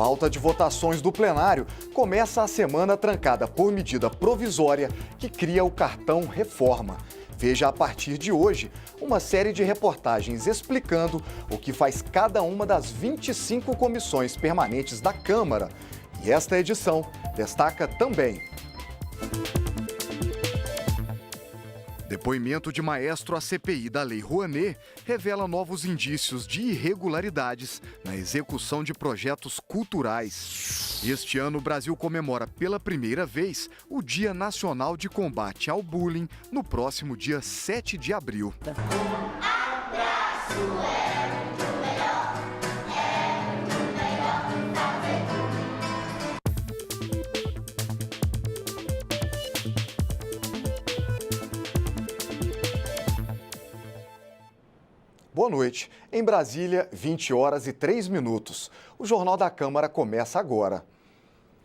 pauta de votações do plenário começa a semana trancada por medida provisória que cria o cartão Reforma. Veja a partir de hoje uma série de reportagens explicando o que faz cada uma das 25 comissões permanentes da Câmara. E esta edição destaca também: depoimento de maestro à CPI da Lei Rouanet revela novos indícios de irregularidades na execução de projetos culturais. Este ano, o Brasil comemora pela primeira vez o Dia Nacional de Combate ao Bullying, no próximo dia 7 de abril. Boa noite. Em Brasília, 20 horas e 3 minutos. O Jornal da Câmara começa agora.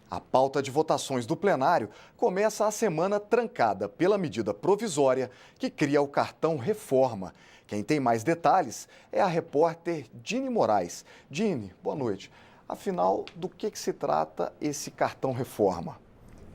A pauta de votações do plenário começa a semana trancada pela medida provisória que cria o cartão Reforma. Quem tem mais detalhes é a repórter Dini Moraes. Dini, boa noite. Afinal, do que se trata esse cartão Reforma?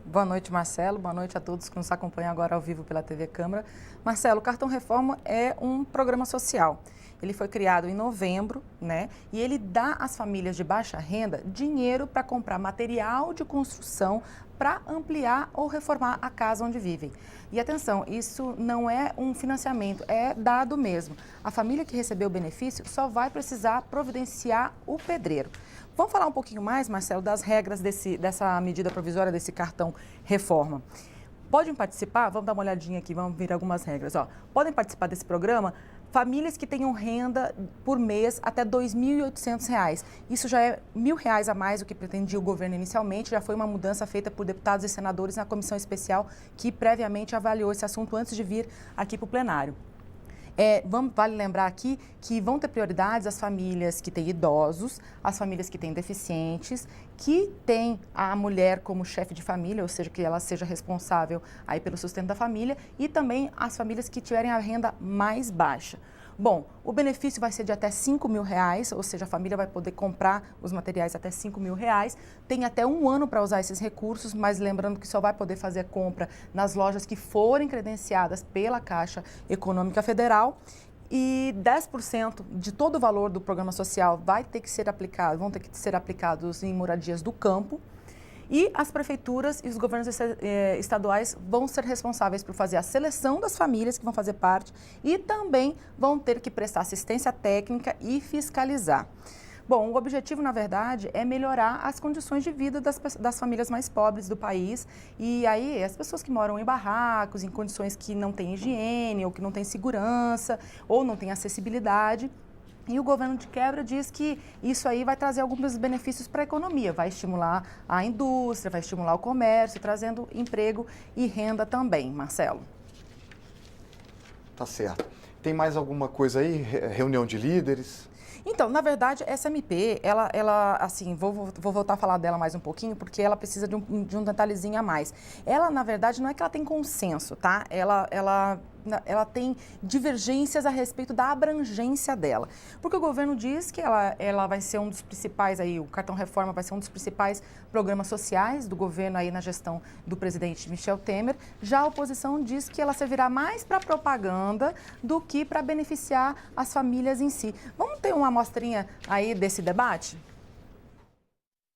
Boa noite, Marcelo. Boa noite a todos que nos acompanham agora ao vivo pela TV Câmara. Marcelo, o Cartão Reforma é um programa social. Ele foi criado em novembro, né? E ele dá às famílias de baixa renda dinheiro para comprar material de construção para ampliar ou reformar a casa onde vivem. E atenção, isso não é um financiamento, é dado mesmo. A família que recebeu o benefício só vai precisar providenciar o pedreiro. Vamos falar um pouquinho mais, Marcelo, das regras dessa medida provisória, desse cartão Reforma. Podem participar, vamos dar uma olhadinha aqui, vamos ver algumas regras. Podem participar desse programa famílias que tenham renda por mês até R$ 2.800. Isso já é R$ 1.000 a mais do que pretendia o governo inicialmente, já foi uma mudança feita por deputados e senadores na comissão especial que previamente avaliou esse assunto antes de vir aqui para o plenário. Vale lembrar aqui que vão ter prioridades as famílias que têm idosos, as famílias que têm deficientes, que têm a mulher como chefe de família, ou seja, que ela seja responsável aí pelo sustento da família, e também as famílias que tiverem a renda mais baixa. Bom, o benefício vai ser de até R$ 5.000, ou seja, a família vai poder comprar os materiais até R$ 5.000. Tem até um ano para usar esses recursos, mas lembrando que só vai poder fazer a compra nas lojas que forem credenciadas pela Caixa Econômica Federal. E 10% de todo o valor do programa social vão ter que ser aplicados em moradias do campo. E as prefeituras e os governos estaduais vão ser responsáveis por fazer a seleção das famílias que vão fazer parte e também vão ter que prestar assistência técnica e fiscalizar. Bom, o objetivo, na verdade, é melhorar as condições de vida das famílias mais pobres do país. E aí, as pessoas que moram em barracos, em condições que não têm higiene, ou que não têm segurança, ou não têm acessibilidade. E o governo de quebra diz que isso aí vai trazer alguns benefícios para a economia, vai estimular a indústria, vai estimular o comércio, trazendo emprego e renda também, Marcelo. Tá certo. Tem mais alguma coisa aí? Reunião de líderes? Então, na verdade, essa MP, ela assim, vou voltar a falar dela mais um pouquinho, porque ela precisa de um detalhezinho a mais. Ela, na verdade, não é que ela tem consenso, tá? Ela tem divergências a respeito da abrangência dela. Porque o governo diz que ela vai ser um dos principais, aí, o Cartão Reforma vai ser um dos principais programas sociais do governo aí na gestão do presidente Michel Temer. Já a oposição diz que ela servirá mais para propaganda do que para beneficiar as famílias em si. Vamos ter uma amostrinha aí desse debate?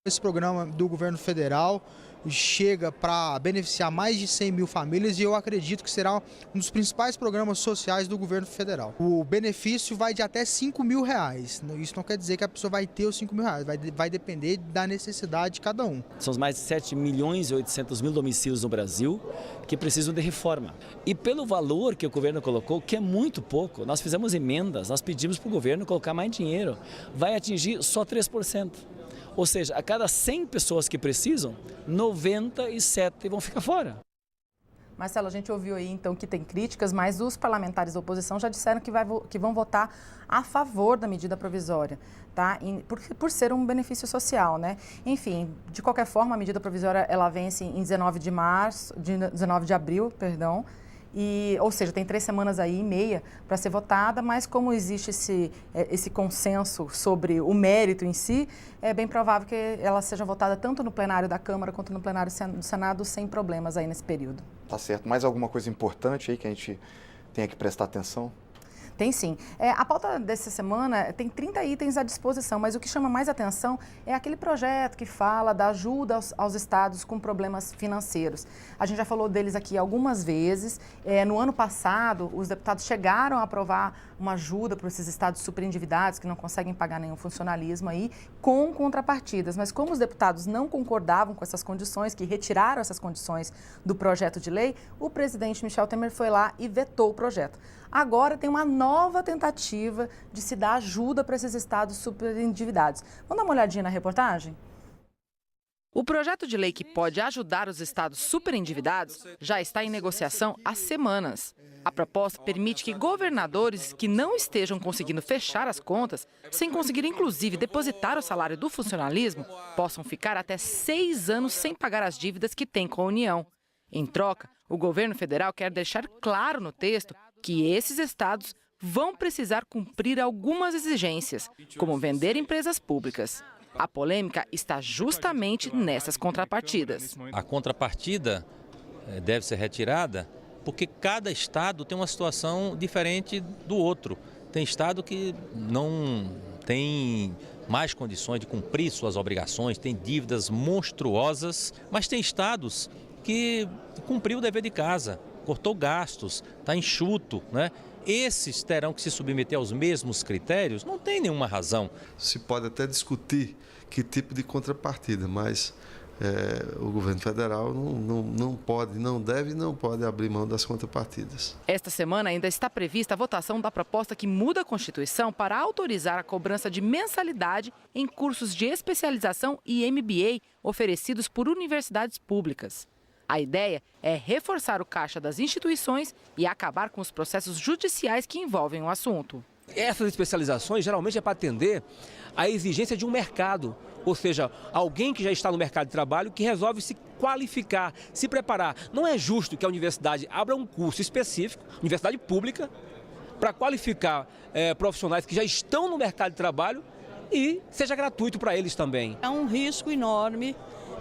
Esse programa do governo federal chega para beneficiar mais de 100 mil famílias e eu acredito que será um dos principais programas sociais do governo federal. O benefício vai de até R$ 5.000. Isso não quer dizer que a pessoa vai ter os R$ 5.000, vai depender da necessidade de cada um. São mais de 7.800.000 domicílios no Brasil que precisam de reforma. E pelo valor que o governo colocou, que é muito pouco, nós fizemos emendas, nós pedimos para o governo colocar mais dinheiro, vai atingir só 3%. Ou seja, a cada 100 pessoas que precisam, 97 vão ficar fora. Marcelo, a gente ouviu aí então que tem críticas, mas os parlamentares da oposição já disseram que vão votar a favor da medida provisória, tá? Por ser um benefício social, né? Enfim, de qualquer forma, a medida provisória ela vence em 19 de abril, ou seja, tem 3 semanas aí e meia para ser votada, mas como existe esse consenso sobre o mérito em si, é bem provável que ela seja votada tanto no plenário da Câmara quanto no plenário do Senado sem problemas aí nesse período. Tá certo. Mais alguma coisa importante aí que a gente tenha que prestar atenção? Tem sim. A pauta dessa semana tem 30 itens à disposição, mas o que chama mais atenção é aquele projeto que fala da ajuda aos estados com problemas financeiros. A gente já falou deles aqui algumas vezes. No ano passado, os deputados chegaram a aprovar uma ajuda para esses estados superendividados que não conseguem pagar nenhum funcionalismo aí, com contrapartidas. Mas como os deputados não concordavam com essas condições, que retiraram essas condições do projeto de lei, o presidente Michel Temer foi lá e vetou o projeto. Agora tem uma nova tentativa de se dar ajuda para esses estados superendividados. Vamos dar uma olhadinha na reportagem? O projeto de lei que pode ajudar os estados superendividados já está em negociação há semanas. A proposta permite que governadores que não estejam conseguindo fechar as contas, sem conseguir inclusive depositar o salário do funcionalismo, possam ficar até 6 anos sem pagar as dívidas que têm com a União. Em troca, o governo federal quer deixar claro no texto que esses estados vão precisar cumprir algumas exigências, como vender empresas públicas. A polêmica está justamente nessas contrapartidas. A contrapartida deve ser retirada porque cada estado tem uma situação diferente do outro. Tem estado que não tem mais condições de cumprir suas obrigações, tem dívidas monstruosas, mas tem estados que cumpriu o dever de casa, cortou gastos, está enxuto, né? Esses terão que se submeter aos mesmos critérios, não tem nenhuma razão. Se pode até discutir que tipo de contrapartida, mas o governo federal não pode, não deve e não pode abrir mão das contrapartidas. Esta semana ainda está prevista a votação da proposta que muda a Constituição para autorizar a cobrança de mensalidade em cursos de especialização e MBA oferecidos por universidades públicas. A ideia é reforçar o caixa das instituições e acabar com os processos judiciais que envolvem o assunto. Essas especializações geralmente é para atender à exigência de um mercado, ou seja, alguém que já está no mercado de trabalho que resolve se qualificar, se preparar. Não é justo que a universidade abra um curso específico, universidade pública, para qualificar profissionais que já estão no mercado de trabalho e seja gratuito para eles também. Há um risco enorme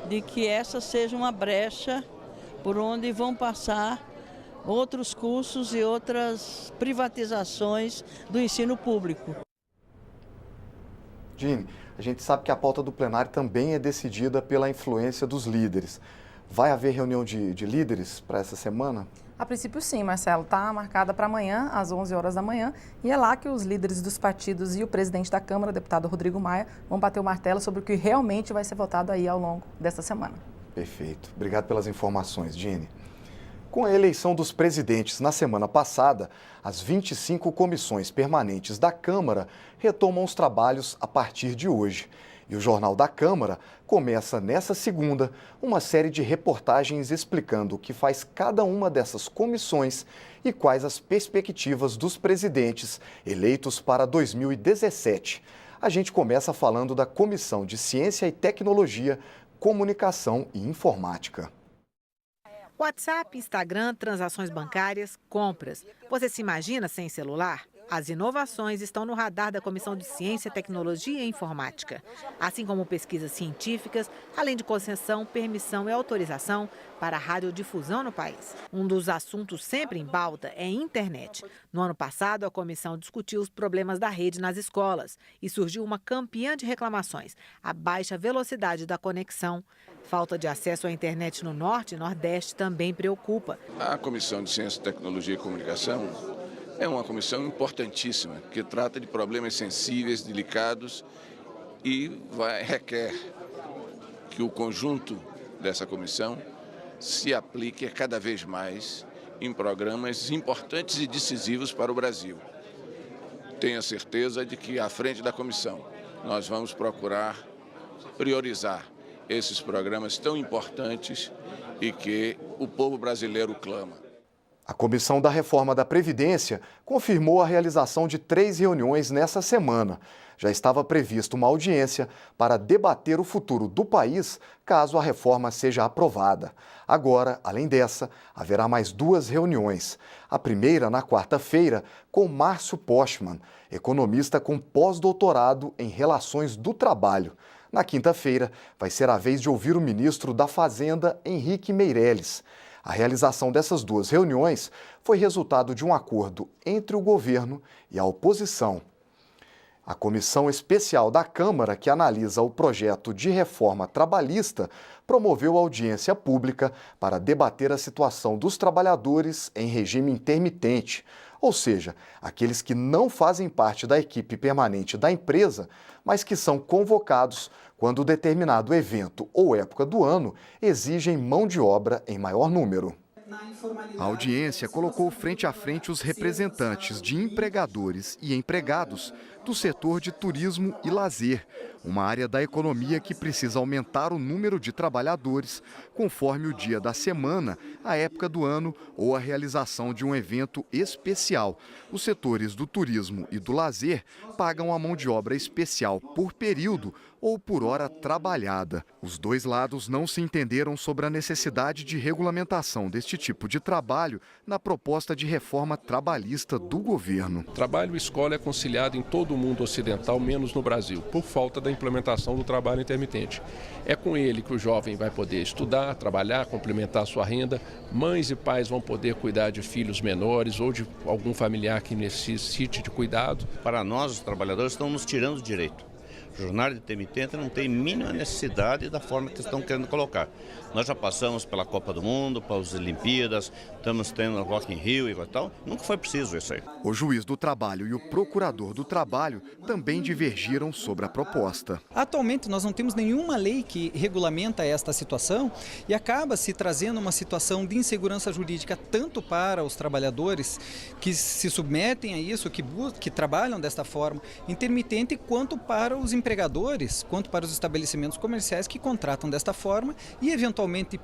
de que essa seja uma brecha por onde vão passar outros cursos e outras privatizações do ensino público. Gine, a gente sabe que a pauta do plenário também é decidida pela influência dos líderes. Vai haver reunião de líderes para essa semana? A princípio sim, Marcelo, está marcada para amanhã, às 11 horas da manhã, e é lá que os líderes dos partidos e o presidente da Câmara, o deputado Rodrigo Maia, vão bater o martelo sobre o que realmente vai ser votado aí ao longo desta semana. Perfeito. Obrigado pelas informações, Gine. Com a eleição dos presidentes na semana passada, as 25 comissões permanentes da Câmara retomam os trabalhos a partir de hoje. E o Jornal da Câmara começa nessa segunda uma série de reportagens explicando o que faz cada uma dessas comissões e quais as perspectivas dos presidentes eleitos para 2017. A gente começa falando da Comissão de Ciência e Tecnologia, Comunicação e Informática. WhatsApp, Instagram, transações bancárias, compras. Você se imagina sem celular? As inovações estão no radar da Comissão de Ciência, Tecnologia e Informática, assim como pesquisas científicas, além de concessão, permissão e autorização para a radiodifusão no país. Um dos assuntos sempre em pauta é a internet. No ano passado, a comissão discutiu os problemas da rede nas escolas e surgiu uma campeã de reclamações: a baixa velocidade da conexão. Falta de acesso à internet no Norte e Nordeste também preocupa. A Comissão de Ciência, Tecnologia e Comunicação é uma comissão importantíssima, que trata de problemas sensíveis, delicados e requer que o conjunto dessa comissão se aplique cada vez mais em programas importantes e decisivos para o Brasil. Tenho a certeza de que, à frente da comissão, nós vamos procurar priorizar esses programas tão importantes e que o povo brasileiro clama. A Comissão da Reforma da Previdência confirmou a realização de 3 reuniões nessa semana. Já estava prevista uma audiência para debater o futuro do país caso a reforma seja aprovada. Agora, além dessa, haverá mais 2 reuniões. A primeira na quarta-feira com Márcio Postman, economista com pós-doutorado em Relações do Trabalho. Na quinta-feira, vai ser a vez de ouvir o ministro da Fazenda, Henrique Meirelles. A realização dessas 2 reuniões foi resultado de um acordo entre o governo e a oposição. A Comissão Especial da Câmara, que analisa o projeto de reforma trabalhista, promoveu audiência pública para debater a situação dos trabalhadores em regime intermitente, ou seja, aqueles que não fazem parte da equipe permanente da empresa, mas que são convocados quando determinado evento ou época do ano exigem mão de obra em maior número. A audiência colocou frente a frente os representantes de empregadores e empregados do setor de turismo e lazer, uma área da economia que precisa aumentar o número de trabalhadores conforme o dia da semana, a época do ano ou a realização de um evento especial. Os setores do turismo e do lazer pagam a mão de obra especial por período ou por hora trabalhada. Os 2 lados não se entenderam sobre a necessidade de regulamentação deste tipo de trabalho na proposta de reforma trabalhista do governo. Trabalho e escola é conciliado em todo o mundo ocidental, menos no Brasil, por falta da implementação do trabalho intermitente. É com ele que o jovem vai poder estudar, trabalhar, complementar a sua renda, mães e pais vão poder cuidar de filhos menores ou de algum familiar que necessite de cuidado. Para nós, os trabalhadores, estão nos tirando o direito. Jornada intermitente não tem mínima necessidade da forma que estão querendo colocar. Nós já passamos pela Copa do Mundo, para as Olimpíadas, estamos tendo Rock in Rio e tal. Nunca foi preciso isso aí. O juiz do trabalho e o procurador do trabalho também divergiram sobre a proposta. Atualmente nós não temos nenhuma lei que regulamenta esta situação e acaba se trazendo uma situação de insegurança jurídica tanto para os trabalhadores que se submetem a isso, que trabalham desta forma intermitente, quanto para os empregadores, quanto para os estabelecimentos comerciais que contratam desta forma e, eventualmente,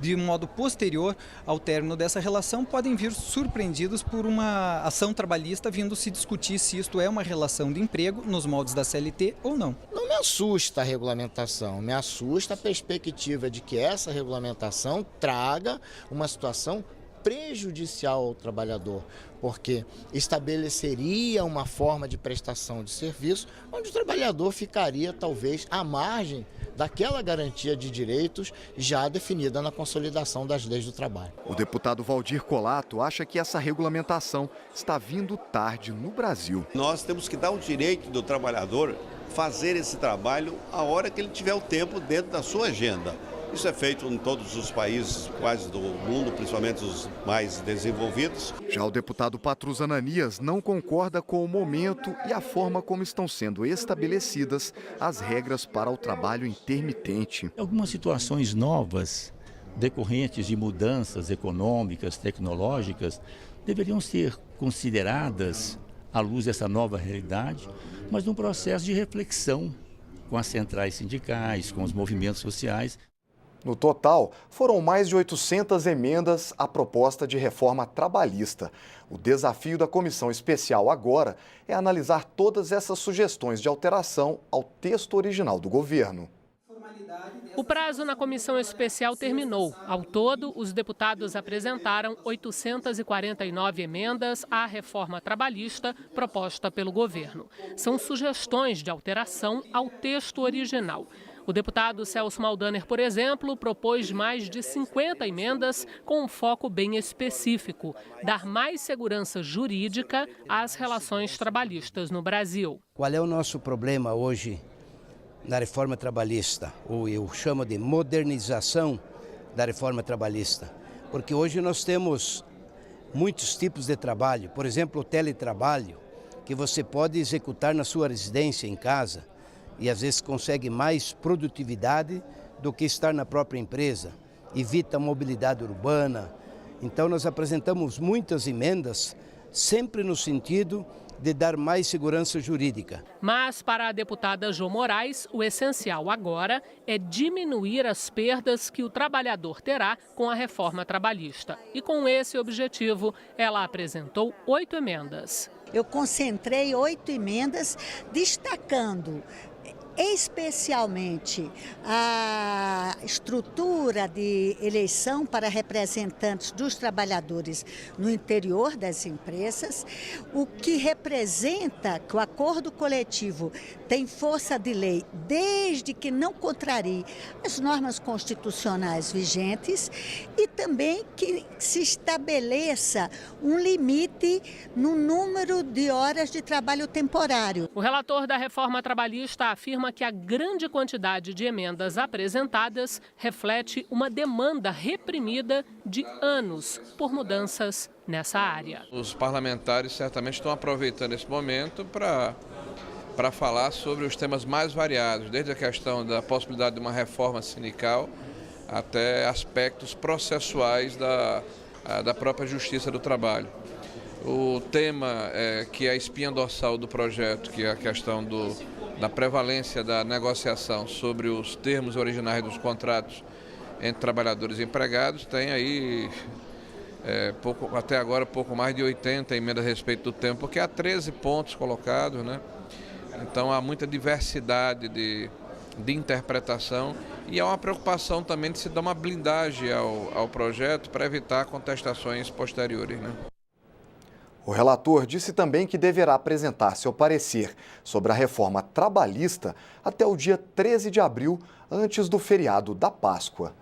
de um modo posterior ao término dessa relação, podem vir surpreendidos por uma ação trabalhista vindo se discutir se isto é uma relação de emprego nos moldes da CLT ou não. Não me assusta a regulamentação, me assusta a perspectiva de que essa regulamentação traga uma situação prejudicial ao trabalhador, porque estabeleceria uma forma de prestação de serviço onde o trabalhador ficaria talvez à margem daquela garantia de direitos já definida na consolidação das leis do trabalho. O deputado Valdir Colato acha que essa regulamentação está vindo tarde no Brasil. Nós temos que dar o direito do trabalhador fazer esse trabalho a hora que ele tiver o tempo dentro da sua agenda. Isso é feito em todos os países quase do mundo, principalmente os mais desenvolvidos. Já o deputado Patrus Ananias não concorda com o momento e a forma como estão sendo estabelecidas as regras para o trabalho intermitente. Algumas situações novas, decorrentes de mudanças econômicas, tecnológicas, deveriam ser consideradas à luz dessa nova realidade, mas num processo de reflexão com as centrais sindicais, com os movimentos sociais. No total, foram mais de 800 emendas à proposta de reforma trabalhista. O desafio da comissão especial agora é analisar todas essas sugestões de alteração ao texto original do governo. O prazo na comissão especial terminou. Ao todo, os deputados apresentaram 849 emendas à reforma trabalhista proposta pelo governo. São sugestões de alteração ao texto original. O deputado Celso Maldaner, por exemplo, propôs mais de 50 emendas com um foco bem específico: dar mais segurança jurídica às relações trabalhistas no Brasil. Qual é o nosso problema hoje na reforma trabalhista, ou eu chamo de modernização da reforma trabalhista? Porque hoje nós temos muitos tipos de trabalho, por exemplo, o teletrabalho, que você pode executar na sua residência, em casa, e às vezes consegue mais produtividade do que estar na própria empresa, evita a mobilidade urbana. Então nós apresentamos muitas emendas, sempre no sentido de dar mais segurança jurídica. Mas, para a deputada Jo Moraes, o essencial agora é diminuir as perdas que o trabalhador terá com a reforma trabalhista. E com esse objetivo, ela apresentou 8 emendas. Eu concentrei 8 emendas, destacando especialmente a estrutura de eleição para representantes dos trabalhadores no interior das empresas, o que representa que o acordo coletivo tem força de lei desde que não contrarie as normas constitucionais vigentes e também que se estabeleça um limite no número de horas de trabalho temporário. O relator da reforma trabalhista afirma que a grande quantidade de emendas apresentadas reflete uma demanda reprimida de anos por mudanças nessa área. Os parlamentares certamente estão aproveitando esse momento para falar sobre os temas mais variados, desde a questão da possibilidade de uma reforma sindical até aspectos processuais da própria Justiça do Trabalho. O tema que é a espinha dorsal do projeto, que é a questão da prevalência da negociação sobre os termos originais dos contratos entre trabalhadores e empregados, tem aí até agora pouco mais de 80 emendas a respeito do tema, porque há 13 pontos colocados, né? Então há muita diversidade de interpretação e há uma preocupação também de se dar uma blindagem ao projeto para evitar contestações posteriores, né? O relator disse também que deverá apresentar seu parecer sobre a reforma trabalhista até o dia 13 de abril, antes do feriado da Páscoa.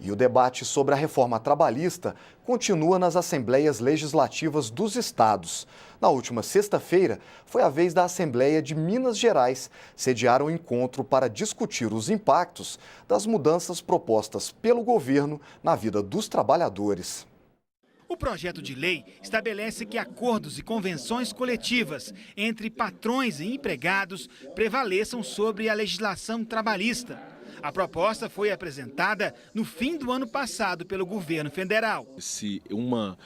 E o debate sobre a reforma trabalhista continua nas Assembleias Legislativas dos estados. Na última sexta-feira, foi a vez da Assembleia de Minas Gerais sediar um encontro para discutir os impactos das mudanças propostas pelo governo na vida dos trabalhadores. O projeto de lei estabelece que acordos e convenções coletivas entre patrões e empregados prevaleçam sobre a legislação trabalhista. A proposta foi apresentada no fim do ano passado pelo governo federal. Se uma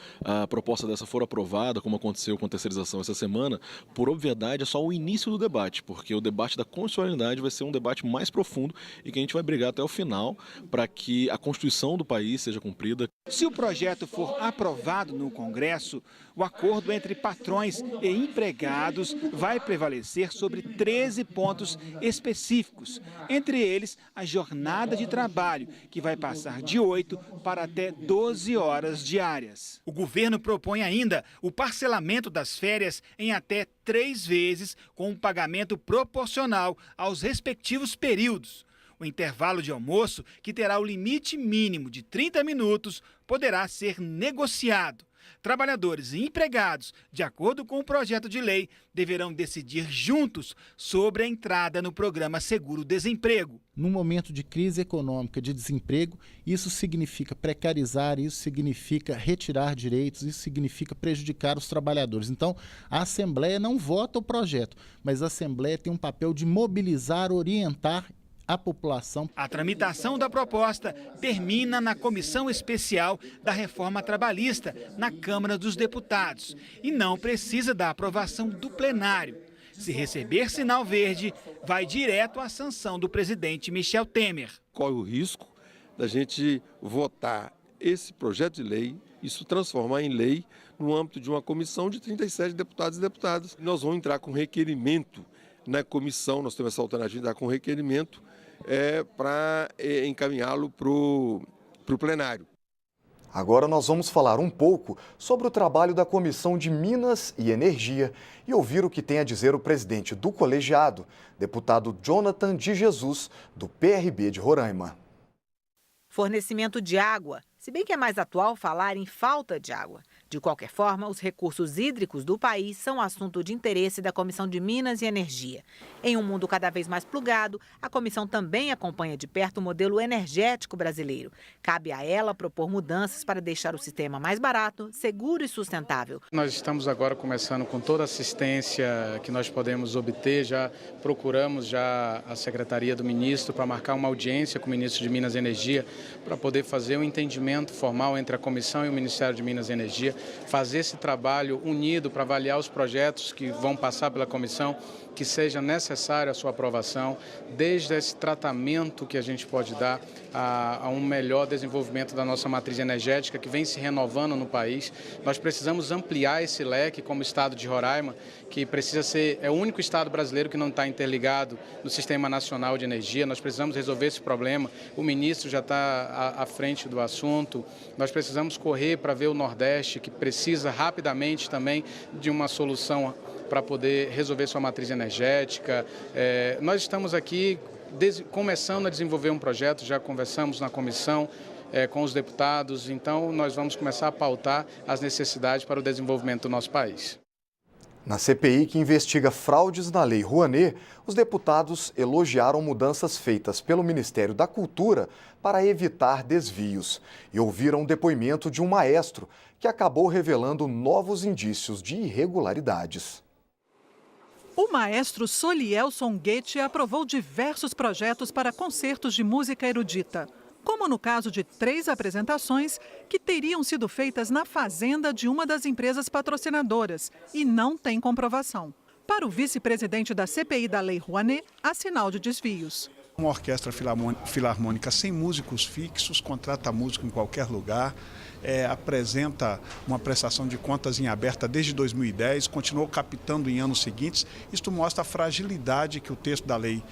proposta dessa for aprovada, como aconteceu com a terceirização essa semana, por obviedade é só o início do debate, porque o debate da constitucionalidade vai ser um debate mais profundo e que a gente vai brigar até o final para que a Constituição do país seja cumprida. Se o projeto for aprovado no Congresso, o acordo entre patrões e empregados vai prevalecer sobre 13 pontos específicos, entre eles a jornada de trabalho, que vai passar de 8 para até 12 horas diárias. O governo propõe ainda o parcelamento das férias em até 3 vezes, com um pagamento proporcional aos respectivos períodos. O intervalo de almoço, que terá o limite mínimo de 30 minutos, poderá ser negociado. Trabalhadores e empregados, de acordo com o projeto de lei, deverão decidir juntos sobre a entrada no programa Seguro-Desemprego. No momento de crise econômica, de desemprego, isso significa precarizar, isso significa retirar direitos, isso significa prejudicar os trabalhadores. Então, a Assembleia não vota o projeto, mas a Assembleia tem um papel de mobilizar, orientar a população. A tramitação da proposta termina na Comissão Especial da Reforma Trabalhista, na Câmara dos Deputados, e não precisa da aprovação do plenário. Se receber sinal verde, vai direto à sanção do presidente Michel Temer. Corre o risco da gente votar esse projeto de lei, isso transformar em lei no âmbito de uma comissão de 37 deputados e deputadas. Nós vamos entrar com requerimento na comissão, nós temos essa alternativa de entrar com requerimento para encaminhá-lo para o plenário. Agora nós vamos falar um pouco sobre o trabalho da Comissão de Minas e Energia e ouvir o que tem a dizer o presidente do colegiado, deputado Jonathan de Jesus, do PRB de Roraima. Fornecimento de água, se bem que é mais atual falar em falta de água. De qualquer forma, os recursos hídricos do país são assunto de interesse da Comissão de Minas e Energia. Em um mundo cada vez mais plugado, a comissão também acompanha de perto o modelo energético brasileiro. Cabe a ela propor mudanças para deixar o sistema mais barato, seguro e sustentável. Nós estamos agora começando com toda a assistência que nós podemos obter. Já procuramos a Secretaria do Ministro para marcar uma audiência com o Ministro de Minas e Energia para poder fazer um entendimento alinhamento formal entre a comissão e o Ministério de Minas e Energia, fazer esse trabalho unido para avaliar os projetos que vão passar pela comissão, que seja necessário a sua aprovação, desde esse tratamento que a gente pode dar a um melhor desenvolvimento da nossa matriz energética, que vem se renovando no país. Nós precisamos ampliar esse leque como estado de Roraima, que precisa ser, é o único estado brasileiro que não está interligado no Sistema Nacional de Energia. Nós precisamos resolver esse problema. O ministro já está à frente do assunto. Nós precisamos correr para ver o Nordeste, que precisa rapidamente também de uma solução para poder resolver sua matriz energética. Nós estamos aqui começando a desenvolver um projeto, já conversamos na comissão com os deputados, então nós vamos começar a pautar as necessidades para o desenvolvimento do nosso país. Na CPI que investiga fraudes na Lei Rouanet, os deputados elogiaram mudanças feitas pelo Ministério da Cultura para evitar desvios e ouviram o depoimento de um maestro que acabou revelando novos indícios de irregularidades. O maestro Solielson Goethe aprovou diversos projetos para concertos de música erudita, como no caso de 3 apresentações que teriam sido feitas na fazenda de uma das empresas patrocinadoras e não tem comprovação. Para o vice-presidente da CPI da Lei Rouanet, há sinal de desvios. Uma orquestra filarmônica sem músicos fixos, contrata músico em qualquer lugar, apresenta uma prestação de contas em aberta desde 2010, continuou captando em anos seguintes. Isto mostra a fragilidade que o texto da lei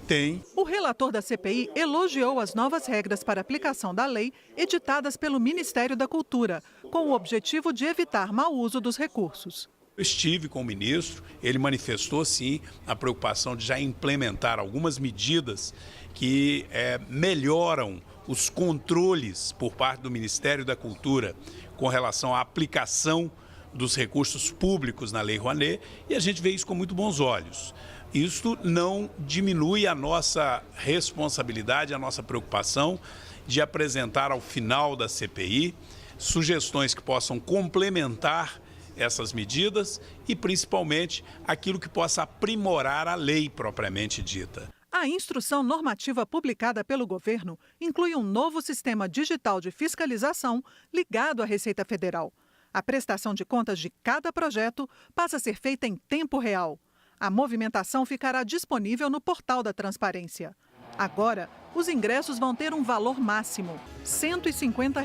tem. O relator da CPI elogiou as novas regras para aplicação da lei editadas pelo Ministério da Cultura, com o objetivo de evitar mau uso dos recursos. Eu estive com o ministro, ele manifestou sim a preocupação de já implementar algumas medidas que melhoram os controles por parte do Ministério da Cultura com relação à aplicação dos recursos públicos na Lei Rouanet, e a gente vê isso com muito bons olhos. Isto não diminui a nossa responsabilidade, a nossa preocupação de apresentar ao final da CPI sugestões que possam complementar essas medidas e, principalmente, aquilo que possa aprimorar a lei propriamente dita. A instrução normativa publicada pelo governo inclui um novo sistema digital de fiscalização ligado à Receita Federal. A prestação de contas de cada projeto passa a ser feita em tempo real. A movimentação ficará disponível no portal da transparência. Agora, os ingressos vão ter um valor máximo, R$ 150.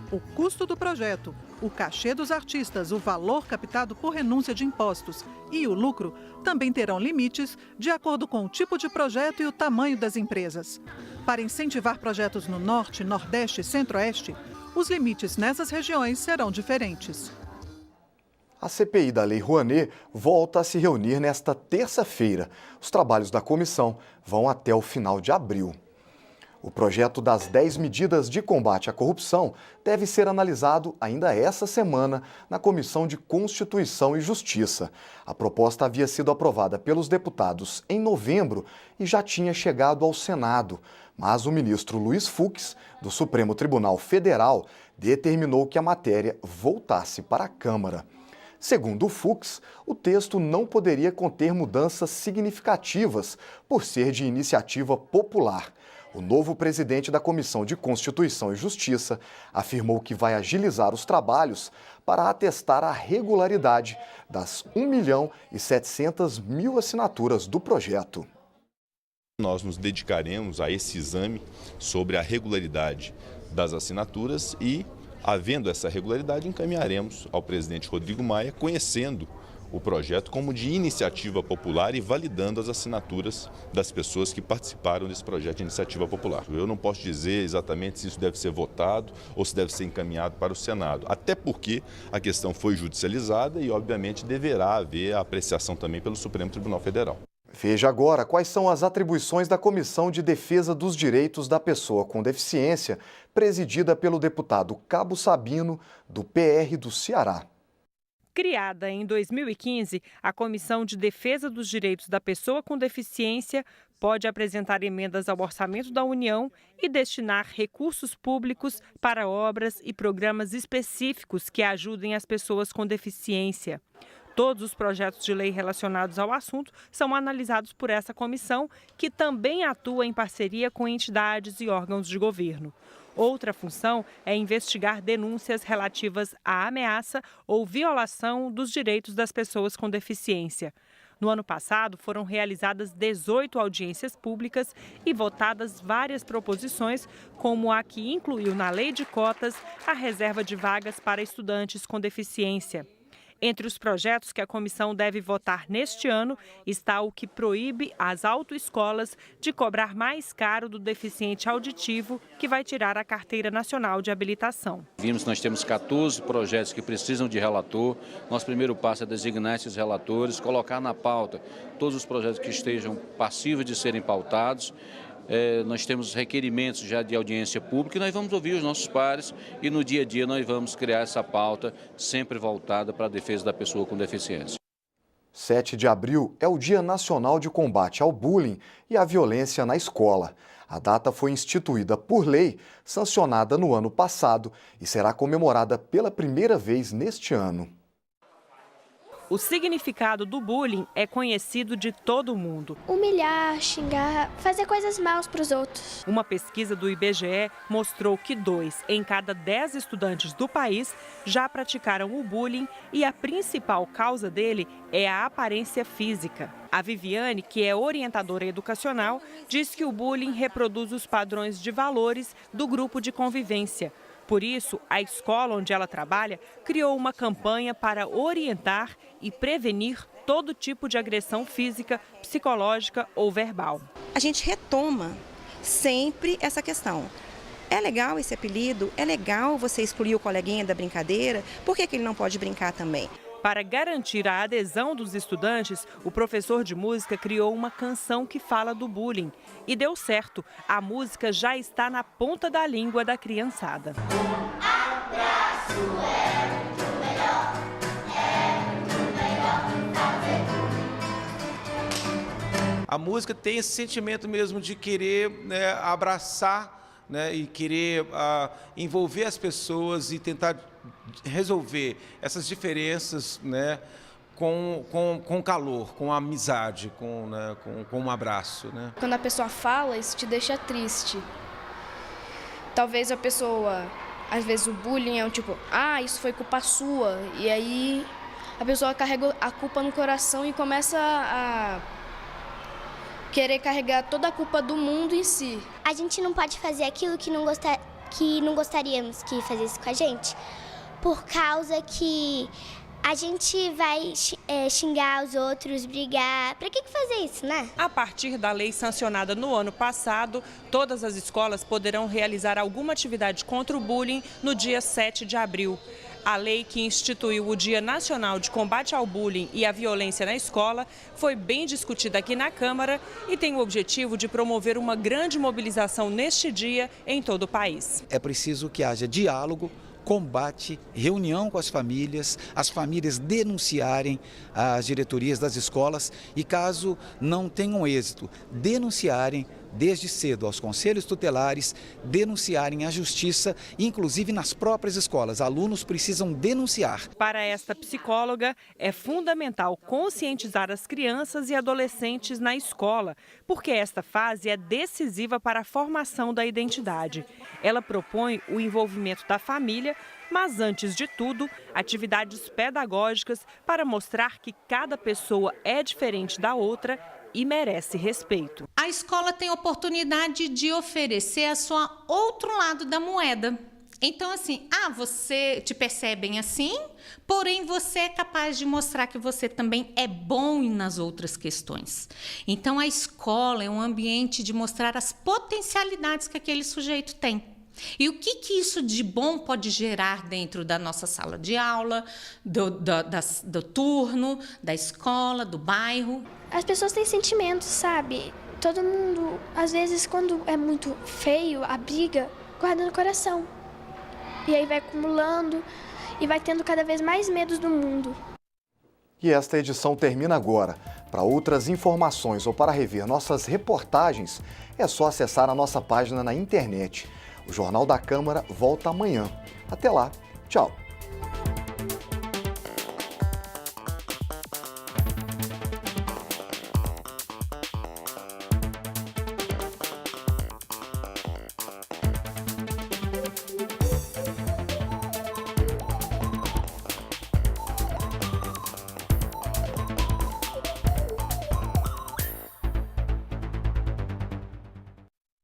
O custo do projeto, o cachê dos artistas, o valor captado por renúncia de impostos e o lucro também terão limites de acordo com o tipo de projeto e o tamanho das empresas. Para incentivar projetos no Norte, Nordeste e Centro-Oeste, os limites nessas regiões serão diferentes. A CPI da Lei Rouanet volta a se reunir nesta terça-feira. Os trabalhos da comissão vão até o final de abril. O projeto das 10 medidas de combate à corrupção deve ser analisado ainda essa semana na Comissão de Constituição e Justiça. A proposta havia sido aprovada pelos deputados em novembro e já tinha chegado ao Senado, mas o ministro Luiz Fux, do Supremo Tribunal Federal, determinou que a matéria voltasse para a Câmara. Segundo o Fux, o texto não poderia conter mudanças significativas por ser de iniciativa popular. O novo presidente da Comissão de Constituição e Justiça afirmou que vai agilizar os trabalhos para atestar a regularidade das 1.700.000 assinaturas do projeto. Nós nos dedicaremos a esse exame sobre a regularidade das assinaturas e, havendo essa regularidade, encaminharemos ao presidente Rodrigo Maia, conhecendo o projeto como de iniciativa popular e validando as assinaturas das pessoas que participaram desse projeto de iniciativa popular. Eu não posso dizer exatamente se isso deve ser votado ou se deve ser encaminhado para o Senado, até porque a questão foi judicializada e, obviamente, deverá haver a apreciação também pelo Supremo Tribunal Federal. Veja agora quais são as atribuições da Comissão de Defesa dos Direitos da Pessoa com Deficiência, presidida pelo deputado Cabo Sabino, do PR do Ceará. Criada em 2015, a Comissão de Defesa dos Direitos da Pessoa com Deficiência pode apresentar emendas ao orçamento da União e destinar recursos públicos para obras e programas específicos que ajudem as pessoas com deficiência. Todos os projetos de lei relacionados ao assunto são analisados por essa comissão, que também atua em parceria com entidades e órgãos de governo. Outra função é investigar denúncias relativas à ameaça ou violação dos direitos das pessoas com deficiência. No ano passado, foram realizadas 18 audiências públicas e votadas várias proposições, como a que incluiu na lei de cotas a reserva de vagas para estudantes com deficiência. Entre os projetos que a comissão deve votar neste ano está o que proíbe as autoescolas de cobrar mais caro do deficiente auditivo que vai tirar a Carteira Nacional de Habilitação. Vimos que nós temos 14 projetos que precisam de relator. Nosso primeiro passo é designar esses relatores, colocar na pauta todos os projetos que estejam passíveis de serem pautados. Nós temos requerimentos já de audiência pública e nós vamos ouvir os nossos pares e no dia a dia nós vamos criar essa pauta sempre voltada para a defesa da pessoa com deficiência. 7 de abril é o Dia Nacional de Combate ao Bullying e à Violência na Escola. A data foi instituída por lei, sancionada no ano passado e será comemorada pela primeira vez neste ano. O significado do bullying é conhecido de todo mundo. Humilhar, xingar, fazer coisas maus para os outros. Uma pesquisa do IBGE mostrou que 2 em cada 10 estudantes do país já praticaram o bullying e a principal causa dele é a aparência física. A Viviane, que é orientadora educacional, diz que o bullying reproduz os padrões de valores do grupo de convivência. Por isso, a escola onde ela trabalha criou uma campanha para orientar e prevenir todo tipo de agressão física, psicológica ou verbal. A gente retoma sempre essa questão. É legal esse apelido? É legal você excluir o coleguinha da brincadeira? Por que ele não pode brincar também? Para garantir a adesão dos estudantes, o professor de música criou uma canção que fala do bullying. E deu certo, a música já está na ponta da língua da criançada. Abraço é muito melhor, A música tem esse sentimento mesmo de querer abraçar, e querer envolver as pessoas e tentar resolver essas diferenças, com calor, com amizade, com um abraço. Quando a pessoa fala, isso te deixa triste. Talvez a pessoa, às vezes o bullying é tipo, isso foi culpa sua. E aí a pessoa carrega a culpa no coração e começa a querer carregar toda a culpa do mundo em si. A gente não pode fazer aquilo que não gostaríamos que fizesse com a gente, por causa que a gente vai xingar os outros, brigar. Para que fazer isso, né? A partir da lei sancionada no ano passado, todas as escolas poderão realizar alguma atividade contra o bullying no dia 7 de abril. A lei que instituiu o Dia Nacional de Combate ao Bullying e à Violência na Escola foi bem discutida aqui na Câmara e tem o objetivo de promover uma grande mobilização neste dia em todo o país. É preciso que haja diálogo, combate, reunião com as famílias denunciarem as diretorias das escolas e, caso não tenham êxito, denunciarem desde cedo aos conselhos tutelares, denunciarem a justiça, inclusive nas próprias escolas. Alunos precisam denunciar. Para esta psicóloga, é fundamental conscientizar as crianças e adolescentes na escola, porque esta fase é decisiva para a formação da identidade. Ela propõe o envolvimento da família, mas, antes de tudo, atividades pedagógicas para mostrar que cada pessoa é diferente da outra e merece respeito. A escola tem a oportunidade de oferecer a sua outro lado da moeda. Então, assim, você te percebem assim, porém você é capaz de mostrar que você também é bom nas outras questões. Então, a escola é um ambiente de mostrar as potencialidades que aquele sujeito tem. E o que isso de bom pode gerar dentro da nossa sala de aula, do turno, da escola, do bairro? As pessoas têm sentimentos, sabe? Todo mundo, às vezes, quando é muito feio, a briga guarda no coração. E aí vai acumulando e vai tendo cada vez mais medos do mundo. E esta edição termina agora. Para outras informações ou para rever nossas reportagens, é só acessar a nossa página na internet. O Jornal da Câmara volta amanhã. Até lá, tchau!